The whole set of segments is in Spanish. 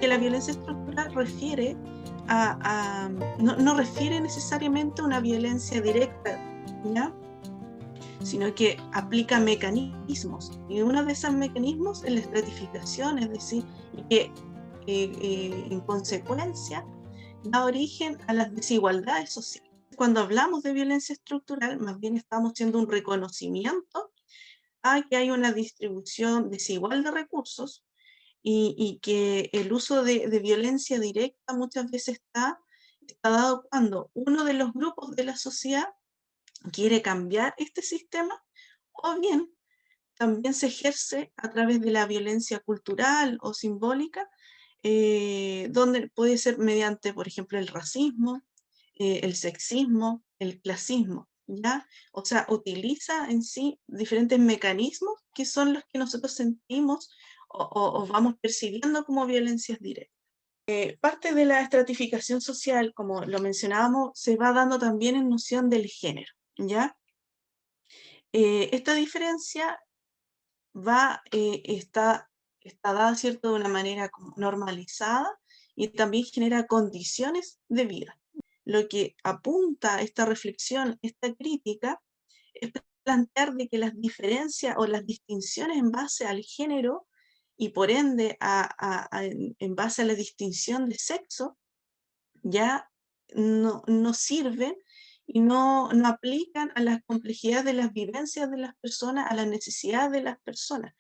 que la violencia estructural refiere no refiere necesariamente a una violencia directa, ¿ya? Sino que aplica mecanismos, y uno de esos mecanismos es la estratificación, es decir, que en consecuencia da origen a las desigualdades sociales. Cuando hablamos de violencia estructural, más bien estamos haciendo un reconocimiento a que hay una distribución desigual de recursos y que el uso de violencia directa muchas veces está dado cuando uno de los grupos de la sociedad quiere cambiar este sistema, o bien también se ejerce a través de la violencia cultural o simbólica, donde puede ser mediante, por ejemplo, el racismo, el sexismo, el clasismo, ¿ya? O sea, utiliza en sí diferentes mecanismos que son los que nosotros sentimos o vamos percibiendo como violencias directas. Parte de la estratificación social, como lo mencionábamos, se va dando también en noción del género, ¿ya? Esta diferencia está dada, ¿cierto?, de una manera como normalizada y también genera condiciones de vida. Lo que apunta esta reflexión, esta crítica, es plantear de que las diferencias o las distinciones en base al género y por ende en base a la distinción de sexo ya no sirven y no aplican a las complejidades de las vivencias de las personas, a las necesidades de las personas.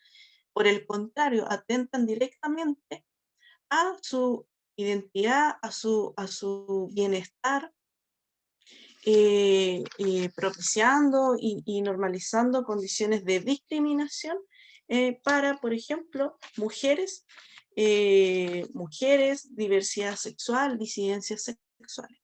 Por el contrario, atentan directamente a su identidad, a su bienestar, propiciando y normalizando condiciones de discriminación para, por ejemplo, mujeres, diversidad sexual, disidencias sexuales.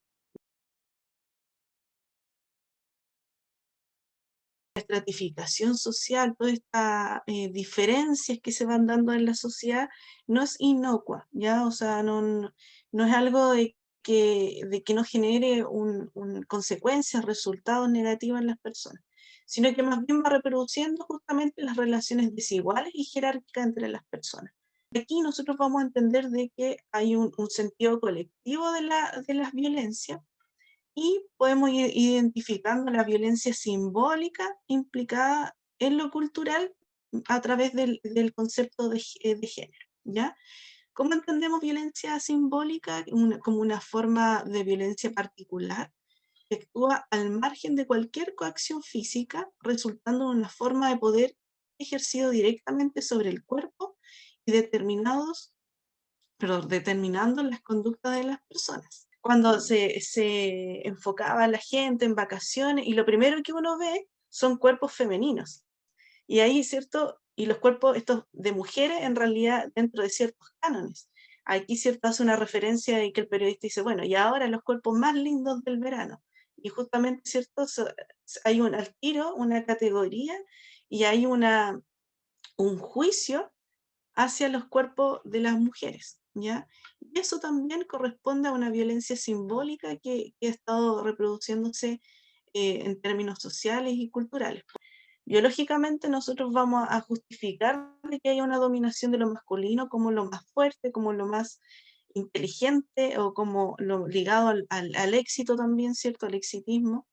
La estratificación social, todas estas diferencias que se van dando en la sociedad, no es inocua, ¿ya? O sea, no es algo de que no genere consecuencias, resultados negativos en las personas, sino que más bien va reproduciendo justamente las relaciones desiguales y jerárquicas entre las personas. Aquí nosotros vamos a entender de que hay un sentido colectivo de las violencias, y podemos ir identificando la violencia simbólica implicada en lo cultural a través del concepto de género, ¿ya? ¿Cómo entendemos violencia simbólica? Como una forma de violencia particular que actúa al margen de cualquier coacción física, resultando en una forma de poder ejercido directamente sobre el cuerpo y determinando las conductas de las personas. Cuando se enfocaba a la gente en vacaciones, y lo primero que uno ve son cuerpos femeninos. Y ahí, ¿cierto? Y los cuerpos estos de mujeres, en realidad, dentro de ciertos cánones. Aquí, ¿cierto? Hace una referencia de que el periodista dice, bueno, y ahora los cuerpos más lindos del verano. Y justamente, ¿cierto? Hay al tiro una categoría y hay un juicio hacia los cuerpos de las mujeres, ¿ya? Y eso también corresponde a una violencia simbólica que ha estado reproduciéndose en términos sociales y culturales. Biológicamente nosotros vamos a justificar de que haya una dominación de lo masculino como lo más fuerte, como lo más inteligente o como lo ligado al éxito también, ¿cierto? Al exitismo.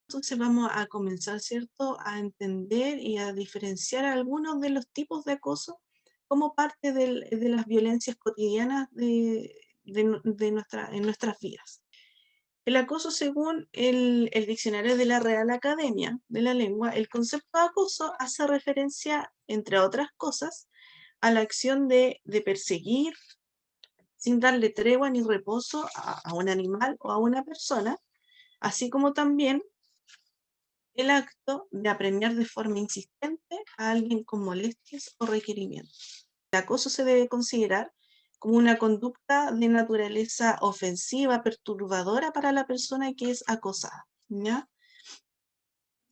Entonces vamos a comenzar, ¿cierto?, a entender y a diferenciar algunos de los tipos de acoso como parte de las violencias cotidianas en nuestras vidas. El acoso, según el diccionario de la Real Academia de la Lengua, el concepto de acoso hace referencia, entre otras cosas, a la acción de perseguir sin darle tregua ni reposo a un animal o a una persona, así como también el acto de apremiar de forma insistente a alguien con molestias o requerimientos. El acoso se debe considerar como una conducta de naturaleza ofensiva, perturbadora para la persona que es acosada, ¿ya?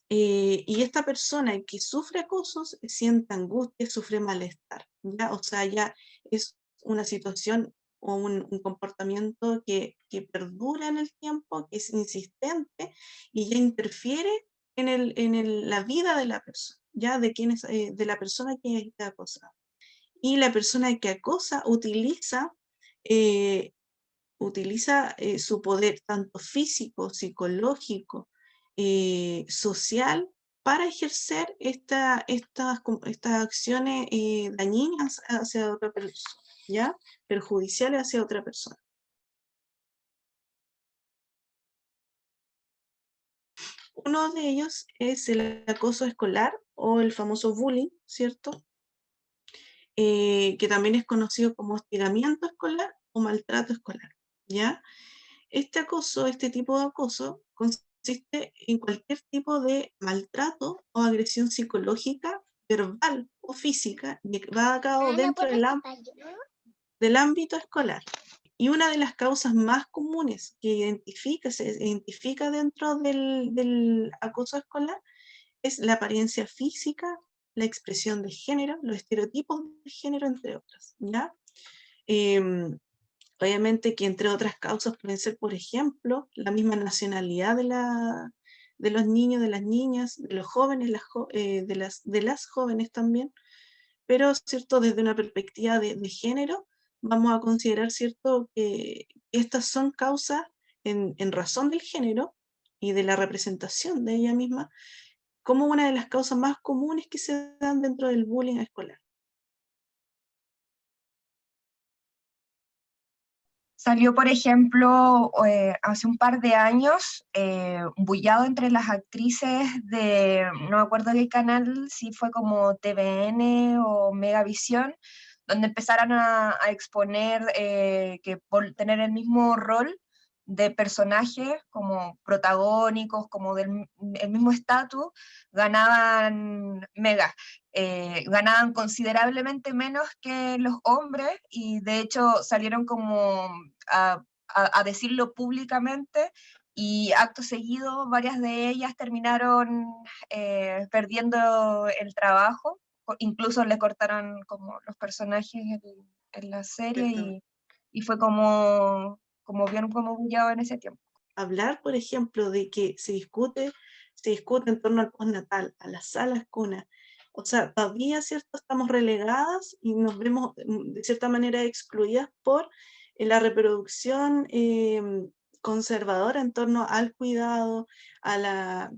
Y esta persona que sufre acosos siente angustia, sufre malestar, ¿ya? O sea, ya es una situación o un comportamiento que perdura en el tiempo, que es insistente y ya interfiere la vida de la persona. ya de quién es, de la persona que es acosada. Y la persona que acosa eh, utiliza su poder tanto físico, psicológico, social, para ejercer estas acciones dañinas hacia otra persona, ¿ya? Perjudiciales hacia otra persona. Uno de ellos es el acoso escolar o el famoso bullying, ¿cierto? Que también es conocido como hostigamiento escolar o maltrato escolar, ¿ya? Este acoso, este tipo de acoso, consiste en cualquier tipo de maltrato o agresión psicológica, verbal o física llevada a cabo dentro del ámbito escolar. Y una de las causas más comunes que se identifica dentro del acoso escolar es la apariencia física, la expresión de género, los estereotipos de género, entre otras, ¿ya? Obviamente que entre otras causas pueden ser, por ejemplo, la misma nacionalidad de los niños, de las niñas, de los jóvenes, de las jóvenes también, pero, ¿cierto? Desde una perspectiva de género, vamos a considerar, ¿cierto?, que estas son causas en razón del género y de la representación de ella misma, como una de las causas más comunes que se dan dentro del bullying escolar. Salió, por ejemplo, hace un par de años, bullado entre las actrices de, no me acuerdo qué canal, si fue como TVN o Megavisión, donde empezaron a exponer que por tener el mismo rol de personajes como protagónicos, como del el mismo estatus, ganaban mega. Ganaban considerablemente menos que los hombres y de hecho salieron como a decirlo públicamente y acto seguido varias de ellas terminaron perdiendo el trabajo, incluso le cortaron como los personajes en la serie y fue como bien como bullado en ese tiempo. Hablar, por ejemplo, de que se discute en torno al postnatal, a las salas cuna. O sea, todavía, ¿cierto? Estamos relegadas y nos vemos de cierta manera excluidas por la reproducción conservadora en torno al cuidado, a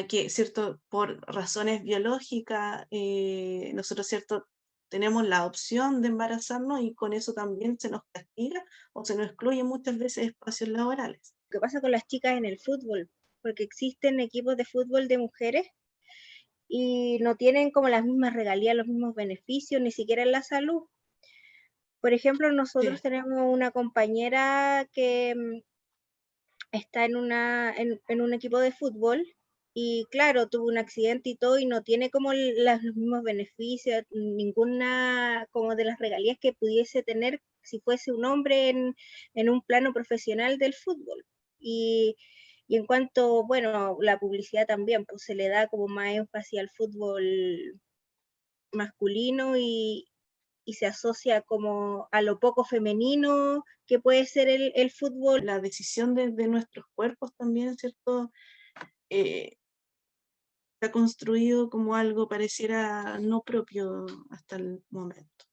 que, ¿cierto? Por razones biológicas, nosotros, ¿cierto? Tenemos la opción de embarazarnos y con eso también se nos castiga o se nos excluye muchas veces espacios laborales. ¿Qué pasa con las chicas en el fútbol? Porque existen equipos de fútbol de mujeres y no tienen como las mismas regalías, los mismos beneficios, ni siquiera en la salud. Por ejemplo, nosotros Sí. tenemos una compañera que está en un equipo de fútbol y claro, tuvo un accidente y todo y no tiene como los mismos beneficios, ninguna como de las regalías que pudiese tener si fuese un hombre en un plano profesional del fútbol. Y en cuanto, bueno, la publicidad también, pues se le da como más énfasis al fútbol masculino y se asocia como a lo poco femenino que puede ser el fútbol. La decisión de nuestros cuerpos también, ¿cierto? Se ha construido como algo pareciera no propio hasta el momento.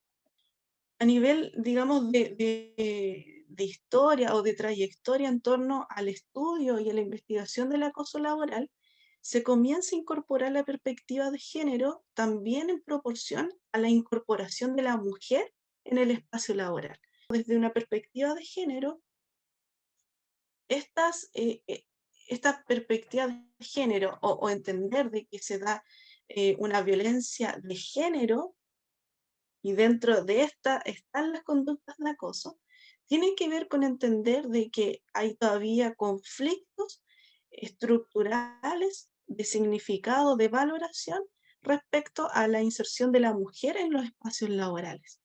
A nivel, digamos, de historia o de trayectoria en torno al estudio y a la investigación del acoso laboral, se comienza a incorporar la perspectiva de género también en proporción a la incorporación de la mujer en el espacio laboral. Desde una perspectiva de género, estas perspectivas de género o entender de que se da una violencia de género y dentro de esta están las conductas de acoso, tienen que ver con entender de que hay todavía conflictos estructurales de significado, de valoración respecto a la inserción de la mujer en los espacios laborales.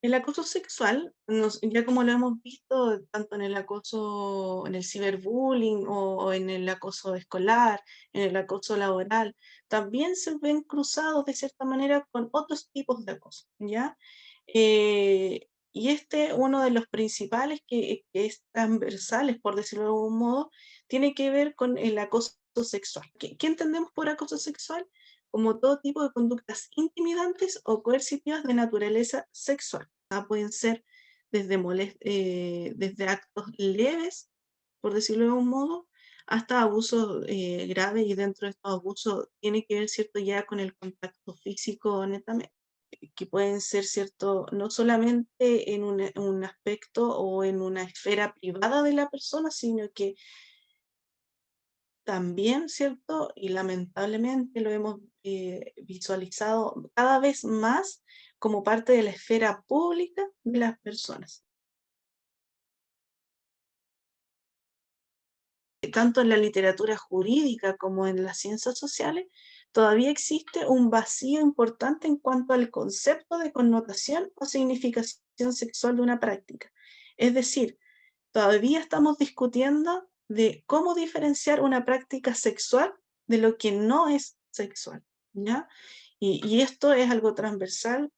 El acoso sexual, ya como lo hemos visto, tanto en el acoso, en el ciberbullying o en el acoso escolar, en el acoso laboral, también se ven cruzados de cierta manera con otros tipos de acoso, ¿ya? Y este, uno de los principales que es transversales, por decirlo de algún modo, tiene que ver con el acoso sexual. ¿Qué entendemos por acoso sexual? Como todo tipo de conductas intimidantes o coercitivas de naturaleza sexual. Pueden ser desde actos leves, por decirlo de algún modo, hasta abusos graves, y dentro de estos abusos tiene que ver, ¿cierto?, ya con el contacto físico netamente, que pueden ser, ¿cierto?, no solamente en un aspecto o en una esfera privada de la persona, sino que también, ¿cierto? Y lamentablemente lo hemos visualizado cada vez más como parte de la esfera pública de las personas. Tanto en la literatura jurídica como en las ciencias sociales, todavía existe un vacío importante en cuanto al concepto de connotación o significación sexual de una práctica. Es decir, todavía estamos discutiendo de cómo diferenciar una práctica sexual de lo que no es sexual, ¿ya? Y esto es algo transversal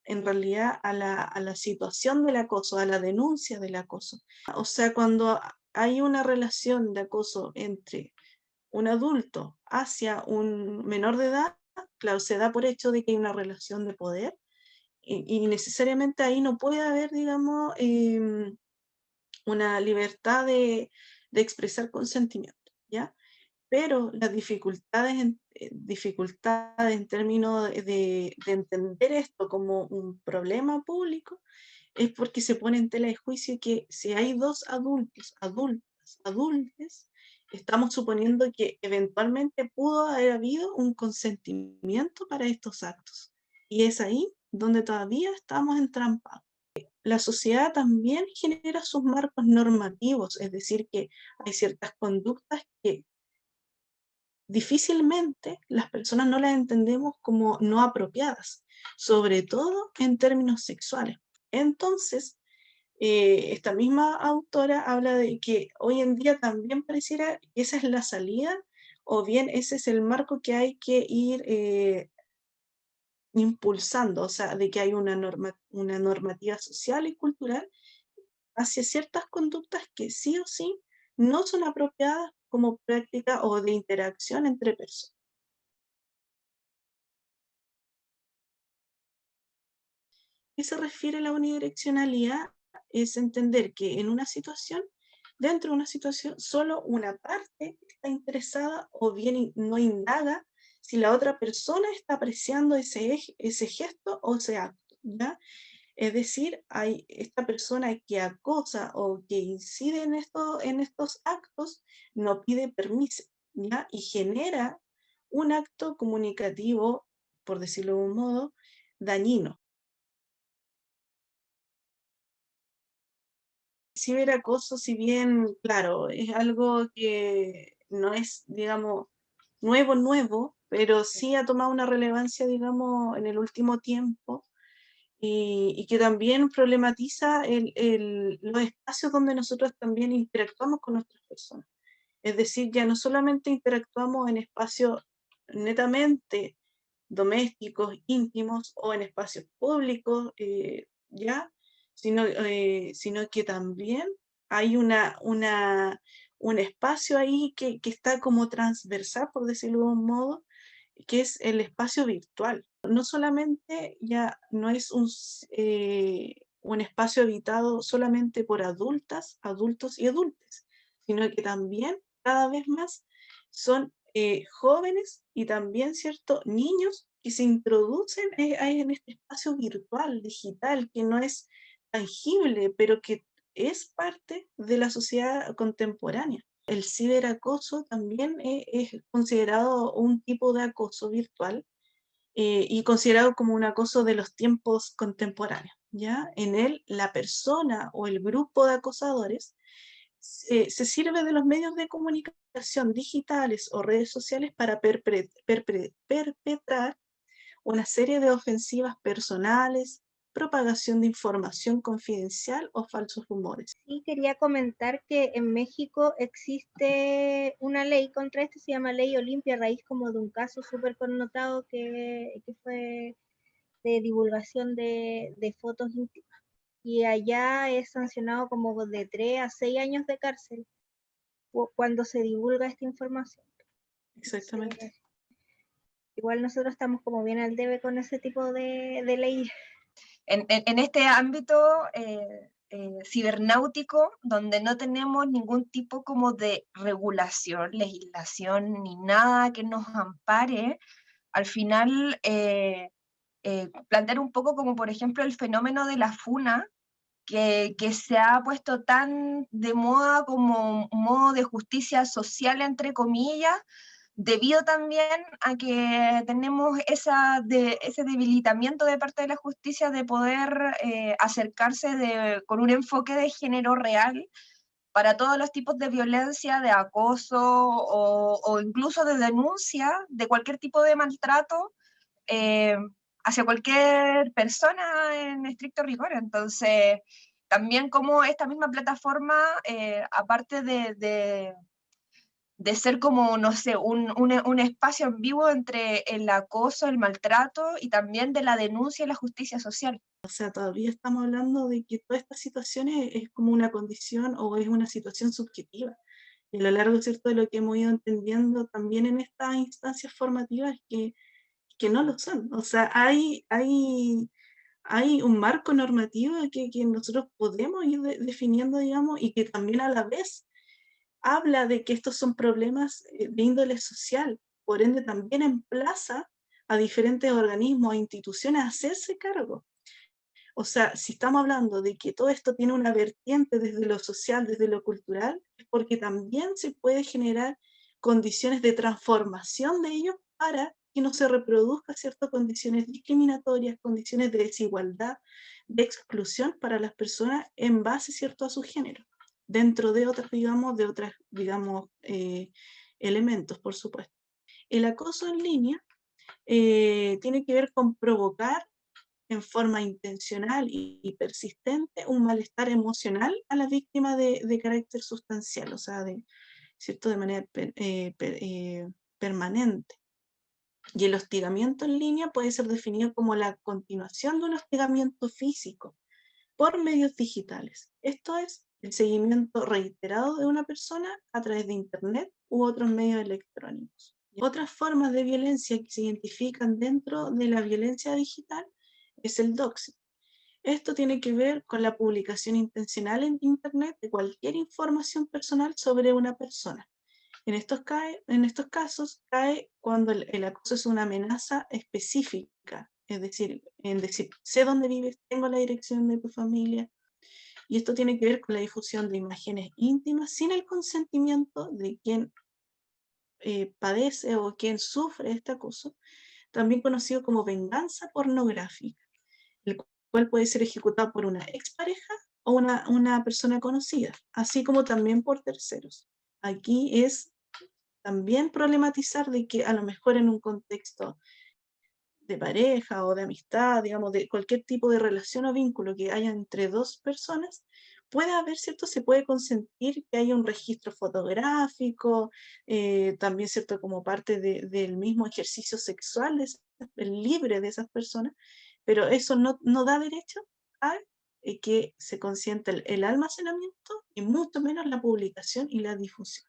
en realidad a la situación del acoso, a la denuncia del acoso. O sea, cuando hay una relación de acoso entre un adulto hacia un menor de edad, claro, se da por hecho de que hay una relación de poder, y necesariamente ahí no puede haber, digamos, una libertad de expresar consentimiento, ¿ya? Pero las dificultades en términos de entender esto como un problema público es porque se pone en tela de juicio que si hay dos adultos, adultes, estamos suponiendo que eventualmente pudo haber habido un consentimiento para estos actos. Y es ahí donde todavía estamos entrampados. La sociedad también genera sus marcos normativos, es decir, que hay ciertas conductas que difícilmente las personas no las entendemos como no apropiadas, sobre todo en términos sexuales. Entonces, esta misma autora habla de que hoy en día también pareciera que esa es la salida, o bien ese es el marco que hay que ir impulsando, o sea, de que hay una normativa social y cultural hacia ciertas conductas que sí o sí no son apropiadas como práctica o de interacción entre personas. ¿Qué se refiere a la unidireccionalidad? Es entender que en una situación, dentro de una situación, solo una parte está interesada o bien no indaga si la otra persona está apreciando ese gesto o ese acto, ¿ya? Es decir, hay esta persona que acosa o que incide en estos actos, no pide permiso, ¿ya? Y genera un acto comunicativo, por decirlo de un modo, dañino. Ciberacoso, si bien, claro, es algo que no es, digamos, nuevo, pero sí ha tomado una relevancia, digamos, en el último tiempo, y que también problematiza los espacios donde nosotros también interactuamos con nuestras personas. Es decir, ya no solamente interactuamos en espacios netamente domésticos, íntimos o en espacios públicos, ¿ya? Sino que también hay un espacio ahí que está como transversal, por decirlo de un modo, que es el espacio virtual. No solamente ya no es un espacio habitado solamente por adultas, adultos y adultes, sino que también cada vez más son jóvenes y también, ¿cierto?, niños que se introducen ahí en este espacio virtual, digital, que no es tangible, pero que es parte de la sociedad contemporánea. El ciberacoso también es considerado un tipo de acoso virtual, y considerado como un acoso de los tiempos contemporáneos, ¿ya? En él, la persona o el grupo de acosadores se sirve de los medios de comunicación digitales o redes sociales para perpetrar una serie de ofensivas personales, propagación de información confidencial o falsos rumores. Sí, quería comentar que en México existe una ley contra esto, se llama Ley Olimpia, a raíz como de un caso súper connotado que fue de divulgación de fotos íntimas. y allá es sancionado como de 3 a 6 años de cárcel cuando se divulga esta información. Exactamente. Igual nosotros estamos como bien al debe con ese tipo de leyes. En este ámbito cibernáutico, donde no tenemos ningún tipo como de regulación, legislación, ni nada que nos ampare, al final plantear un poco como por ejemplo el fenómeno de la funa, que se ha puesto tan de moda como un modo de justicia social, entre comillas, debido también a que tenemos ese debilitamiento de parte de la justicia de poder acercarse con un enfoque de género real para todos los tipos de violencia, de acoso o incluso de denuncia de cualquier tipo de maltrato eh, hacia cualquier persona en estricto rigor. Entonces, también como esta misma plataforma, aparte de ser como, no sé, un espacio en vivo entre el acoso, el maltrato y también de la denuncia y la justicia social. O sea, todavía estamos hablando de que todas estas situaciones es como una condición o es una situación subjetiva. Y a lo largo, ¿cierto?, de lo que hemos ido entendiendo también en estas instancias formativas que no lo son. O sea, hay un marco normativo que nosotros podemos ir definiendo, digamos, y que también a la vez habla de que estos son problemas de índole social, por ende también emplaza a diferentes organismos e instituciones a hacerse cargo. O sea, si estamos hablando de que todo esto tiene una vertiente desde lo social, desde lo cultural, es porque también se puede generar condiciones de transformación de ellos para que no se reproduzcan ciertas condiciones discriminatorias, condiciones de desigualdad, de exclusión para las personas en base, cierto, a su género, dentro de otras, digamos, elementos, por supuesto. El acoso en línea tiene que ver con provocar en forma intencional y persistente un malestar emocional a la víctima de carácter sustancial, o sea, ¿cierto?, de manera permanente. Y el hostigamiento en línea puede ser definido como la continuación de un hostigamiento físico por medios digitales. Esto es el seguimiento reiterado de una persona a través de Internet u otros medios electrónicos. Otras formas de violencia que se identifican dentro de la violencia digital es el doxing. Esto tiene que ver con la publicación intencional en Internet de cualquier información personal sobre una persona. En estos casos cae cuando el acoso es una amenaza específica, es decir, en decir, sé dónde vives, tengo la dirección de tu familia, y esto tiene que ver con la difusión de imágenes íntimas sin el consentimiento de quien padece o quien sufre este acoso, también conocido como venganza pornográfica, el cual puede ser ejecutado por una expareja o una persona conocida, así como también por terceros. Aquí es también problematizar de que a lo mejor en un contexto de pareja o de amistad, digamos, de cualquier tipo de relación o vínculo que haya entre dos personas, puede haber, ¿cierto? Se puede consentir que haya un registro fotográfico, también, ¿cierto?, como parte del mismo ejercicio sexual libre de esas personas, pero eso no da derecho a que se consienta el almacenamiento y mucho menos la publicación y la difusión.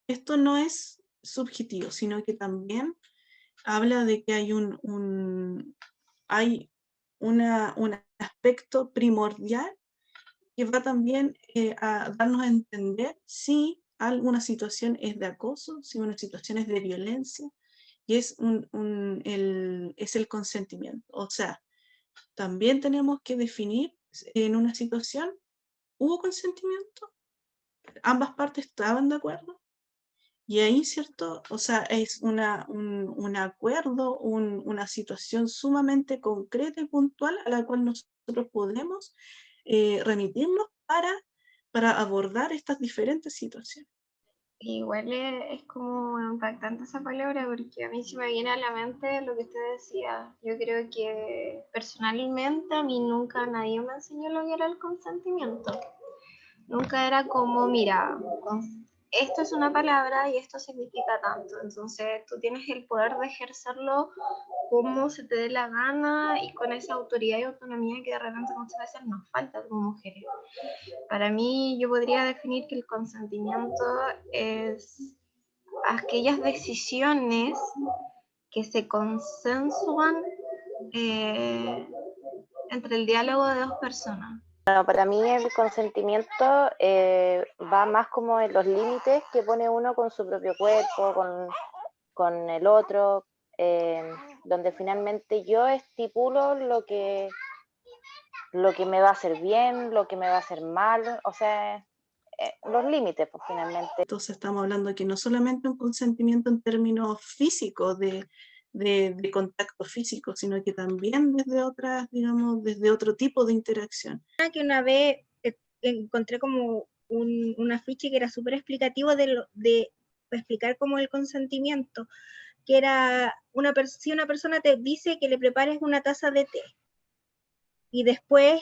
Esto no es subjetivo, sino que también habla de que hay un aspecto primordial que va también a darnos a entender si alguna situación es de acoso, si una situación es de violencia, y es el consentimiento. O sea, también tenemos que definir en una situación, ¿hubo consentimiento? ¿Ambas partes estaban de acuerdo? Y ahí, ¿cierto? O sea, es un acuerdo, una situación sumamente concreta y puntual a la cual nosotros podemos remitirnos para abordar estas diferentes situaciones. Igual es como impactante esa palabra porque a mí se me viene a la mente lo que usted decía. Yo creo que personalmente a mí nunca nadie me enseñó lo que era el consentimiento. Nunca era como, mira, esto es una palabra y esto significa tanto. Entonces tú tienes el poder de ejercerlo como se te dé la gana y con esa autoridad y autonomía que de repente muchas veces nos falta como mujeres. Para mí, yo podría definir que el consentimiento es aquellas decisiones que se consensúan entre el diálogo de dos personas. Bueno, para mí el consentimiento va más como en los límites que pone uno con su propio cuerpo, con el otro, donde finalmente yo estipulo lo que me va a hacer bien, lo que me va a hacer mal, o sea, los límites, pues finalmente. Entonces estamos hablando que no solamente un consentimiento en términos físicos, de contacto físico, sino que también desde otras, digamos, desde otro tipo de interacción. Que una vez encontré como un afiche que era súper explicativo de explicar como el consentimiento, que era si una persona te dice que le prepares una taza de té y después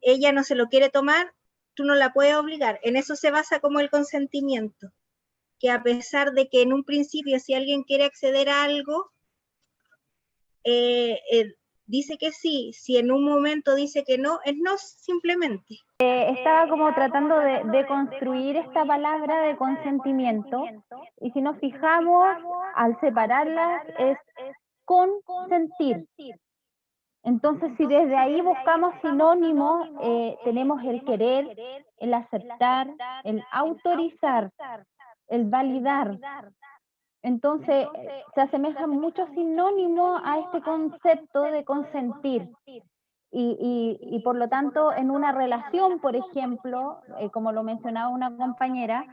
ella no se lo quiere tomar, tú no la puedes obligar. En eso se basa como el consentimiento, que a pesar de que en un principio si alguien quiere acceder a algo, dice que sí, si en un momento dice que no, es no simplemente. Estaba como tratando de construir esta palabra de consentimiento, y si nos fijamos, al separarlas es consentir. Entonces, si desde ahí buscamos sinónimos, tenemos el querer, el aceptar, el autorizar, el validar. Entonces, se asemejan muchos sinónimos a este concepto de consentir. Y por lo tanto, en una relación, por ejemplo, como lo mencionaba una compañera,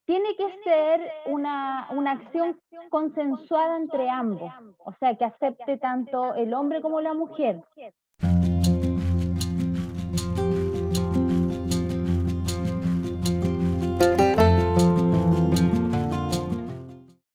tiene que ser una acción consensuada entre ambos, o sea, que acepte tanto el hombre como la mujer.